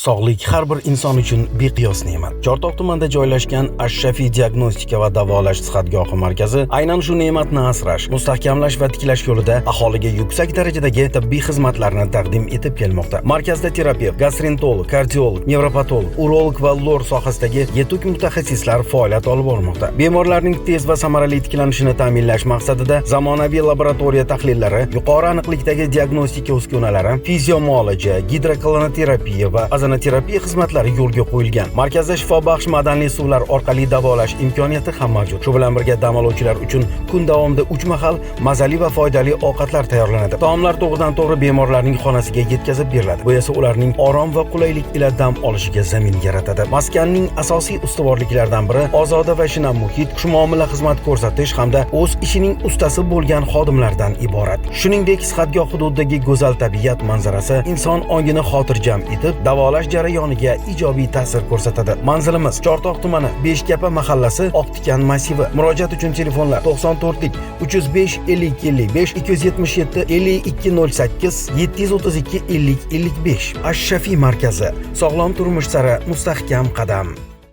Sog'lik har bir inson uchun beqiyos ne'mat. Chortoq tumanida joylashgan Ash-Shafiy diagnostika va davolash sihatgohi markazi aynan shu ne'matni asrash, mustahkamlash va tiklash yo'lida aholiga yuksak darajadagi tibbiy xizmatlarni taqdim etib kelmoqda. Markazda terapevt, gastroenterolog, kardiolog, nevropatolog, urolog va lor sohasidagi yetuk mutaxassislar faoliyat olib bormoqda. Bemorlarning tez va samarali tiklanishini ta'minlash maqsadida zamonaviy laboratoriya tahlillari, yuqori aniqlikdagi diagnostika uskunalari, fiziomuolaja, gidrokolonoterapiya va azonoterapiya xizmatlari yo'lga qo'yilgan. Markazda shifobaxsh madanli suvlar orqali davolash imkoniyati ham mavjud. Shu bilan birga dam oluvchilar uchun kun davomida 3 mahal mazali va foydali ovqatlar tayyorlanadi. Taomlar to'g'ridan-to'g'ri bemorlarning xonasiga yetkazib beriladi. Bu esa ularning orom va qulaylik ila dam olishiga zamin yaratadi. Maskanning asosiy ustuvorliklaridan biri ozoda va shinam muhit, xushmuomala xizmat ko'rsatish hamda o'z ishining ustasi bo'lgan xodimlardan iborat. Shuningdek, sihatgoh hududidagi go'zal tabiat manzarasi inson ongini xotirjam etib, davolash jarayoniga ijobiy ta'sir ko'rsatadi. Manzilimiz Chortoq tumani Beshkapa mahallasi, Oqtikan massivi. Murojaat uchun telefonlar 94 305 50 55 277 52 08 732 50 55. Ash-Shafiy markazi. Sog'lom turmush sari mustahkam qadam.